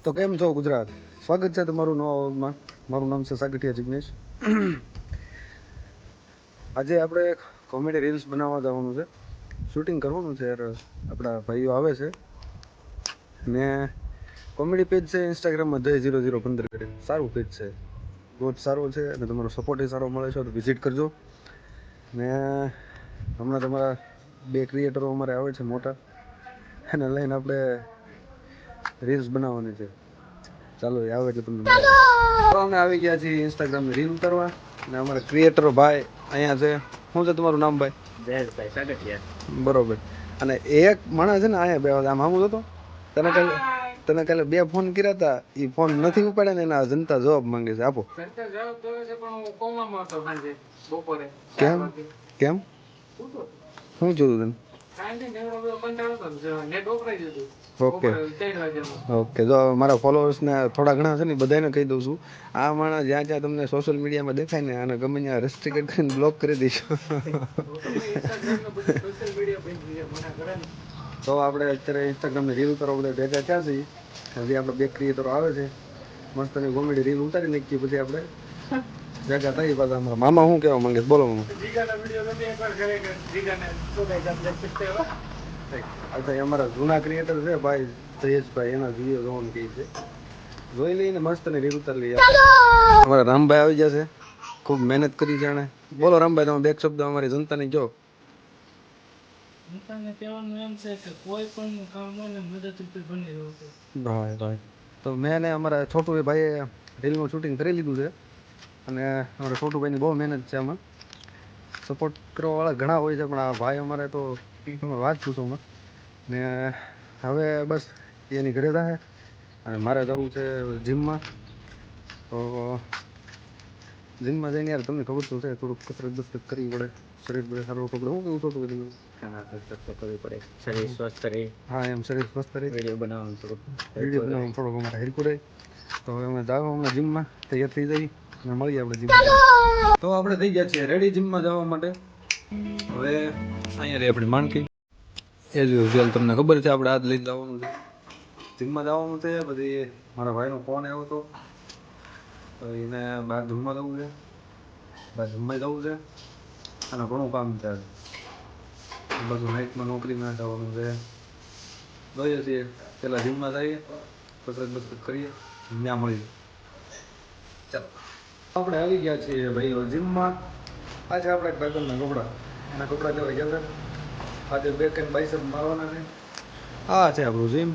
તો કેમ છો ગુજરાત? સ્વાગત છે તમારું નવા વ્લોગમાં. મારું નામ છે સાગઠિયા જિગ્નેશ. આજે આપણે કોમેડી રીલ્સ બનાવવા જવાનું છે, શૂટિંગ કરવાનું છે. યાર આપણા ભાઈઓ આવે છે ને કોમેડી પેજ છે ઇન્સ્ટાગ્રામમાં J0015 કરીને સારું પેજ છે, બહુ જ સારું છે અને તમારો સપોર્ટ એ સારો મળે છે તો વિઝિટ કરજો. ને હમણાં તમારા 2 ક્રિએટરો અમારે આવે છે મોટા, એને લઈને આપણે રીલ્સ બનાવવાની છે. ચાલો આવે એટલે તમને તો અમે આવી ગયા છીએ ઇન્સ્ટાગ્રામની રીલ ઉતારવા અને અમારા ક્રિએટરો ભાઈ અહીંયા છે. શું છે તમારું નામ ભાઈ? જયેશભાઈ સાગઠિયા. બરોબર. અને એક માણસ છે ને અહીંયા બે આમ આમ હતો, તને કાલે 2 ફોન કર્યા હતા, એ ફોન નથી ઉપાડ્યા ને એના જનતા જવાબ માંગે છે. આપો. કેમ કેમ શું જોયું તને? Okay okay. જો મારા ફોલોઅર્સને થોડા ઘણા છે ને બધાને કહી દઉં છું, આ માણસ જ્યાં જ્યાં તમને સોશિયલ મીડિયામાં દેખાય ને અને ગમે ત્યાં રેસ્ટ્રિક્ટેડ કરીને બ્લોક કરી દઈશું. તો આપણે અત્યારે ઇન્સ્ટાગ્રામની રીલ ઉતારવા બધા ભેગા થયા છીએ. હજી આપણે 2 ક્રિએટરો આવે છે, મસ્તની કોમેડી રીલ ઉતારી નાખીએ પછી આપણે ભેગા થઈ. પાછા અમારા મામા શું કહેવા માંગે છે? બોલો મામા. અચ્છા, અમારા જૂના ક્રિએટર છે ભાઈ જયેશભાઈ, એના વિડીયો જોવાનું કહે છે, જોઈ લઈને મસ્ત ને રીલ ઉતારી લઈએ. અમારા રામભાઈ આવી ગયા છે, ખૂબ મહેનત કરી છે એને. બોલો રામભાઈ, તમે 2 શબ્દ અમારી જનતાને કહો. જનતાને કહેવાનું એમ છે કે કોઈ પણ કામ હોય ને મદદરૂપ બની રહ્યો છે. તો મેં ને અમારા છોટુભાઈએ રીલનું શૂટિંગ કરી લીધું છે અને અમારા છોટુભાઈની બહુ મહેનત છે. આમાં સપોર્ટ કરવાવાળા ઘણા હોય છે પણ આ ભાઈ અમારે તો તમે વાત પૂછો માં. ને હવે બસ એની ઘરે થાય અને મારે જવું છે જીમમાં. તો જીમમાં જઈને યાર તમને ખબર તો છે, થોડુંક કસરત બસરત કરવી પડે, શરીર બધે સારું પકડે. હું કેવું છોટું બધું? કસરત તો કરવી પડે, શરીર સ્વસ્થ રહે. હા, એમ શરીર સ્વસ્થ રહે. વિડીયો બનાવવાનું થોડુંક અમારે હેલ્પ રહે. તો હવે અમે જાવ હમણાં જીમમાં, તૈયાર થઈ જઈ અને મળીએ આપણે જીમમાં. તો આપણે થઈ ગયા છીએ રેડી જીમમાં જવા માટે. હવે અહીંયા રહી આપણી માણકી. એઝ યુઝ્યુઅલ તમને ખબર છે આપણે આજ લઈને જવાનું છે, જીમમાં જવાનું છે. પછી મારા ભાઈનો ફોન આવ્યો હતો તો એને બહાર જમવા જવું છે, બહાર જમવા જવું છે અને ઘણું કામ છે. બધું નાઇટમાં નોકરીમાં જવાનું છે. જોઈએ છીએ, પહેલાં જીમમાં જઈએ, કસરત બસરત કરીએ, ત્યાં મળીએ. ચાલો આપણે આવી ગયા છીએ ભાઈઓ જીમમાં. આજે આપણે એક ભાઈબંધના કપડાં, એના કપડાં લેવા ગયા હતા. આજે 2 કંઈ બાઇસેપ મારવાના છે. આ છે આપણું જીમ.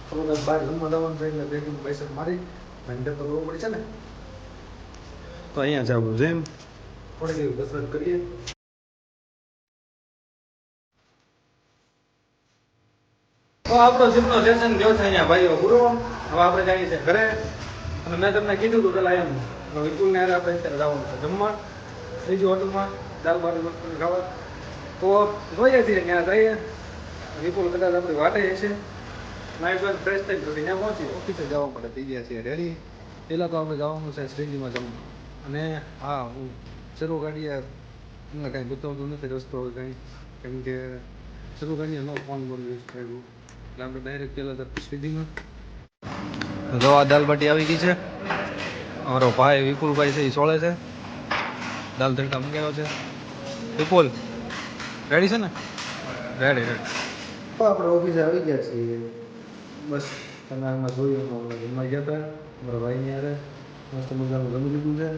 થોડુંક બહાર જમવા જવાનું છે એટલે 2 કંઈ બાઇસેપ મારી ભાઈને તો બહુ પડી છે ને. તો અહીંયા છે આપણું જીમ, થોડી એવી કસરત કરીએ. તો આપણો જીમનો સેશન ગયો છે અહીંયા ભાઈઓ પૂરો. હવે આપણે જઈએ છીએ ઘરે અને મેં તમને કીધું હતું પેલા એમ વિપુલને યાર આપણે અત્યારે જવાનું છે જમવા ત્રીજી હોટલમાં દાલ બાટી મસ્ત ખાવા. તો જોઈએ છીએ ત્યાં જઈએ. વિપુલ કદાચ આપણી વાટે હશે, નાઇટ બાદ ફ્રેશ થઈ ગયો ત્યાં પહોંચી ઓફિસે જવા માટે થઈ ગયા છીએ રેડી. પહેલાં તો આપણે જવાનું છે શ્રીજીમાં જમવું. અને હા, હું શરૂ ગાડીએ તમને કાંઈ બતાવતું નથી રસ્તો કાંઈ, કેમ કે શરૂ ગાડીએ નો ફોન બોલ યુઝ કર્યું એટલે આપણે ડાયરેક્ટ પહેલાં તો શ્રીજીમાં. જો આ દાલ બાટી આવી ગઈ છે. અમારો ભાઈ વિપુલભાઈ છે એ સોળે છે. દાલ તડકા મંગાવ્યો છે. વિપુલ રેડી છે ને? Ready ready. તો આપણે ઓફિસે આવી ગયા છીએ. બસ તમે આમાં જોયું આપણે જમવા ગયા હતા મારા ભાઈની યારે, મસ્ત મજાનું જમી લીધું છે.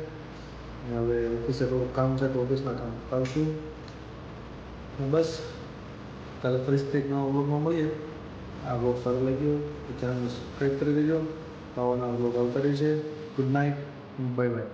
અને હવે ઓફિસે થોડુંક કામ છે તો ઓફિસના કામ આવશું. બસ કાલે ફરીથી એક નવા વ્લોગમાં મળીએ. આ વ્લોગ સારો લાગ્યો તો ચેનલને સબસ્ક્રાઈબ કરી દેજો. નવા નવા વ્લોગ આવતા રહેશે. Good night, bye bye.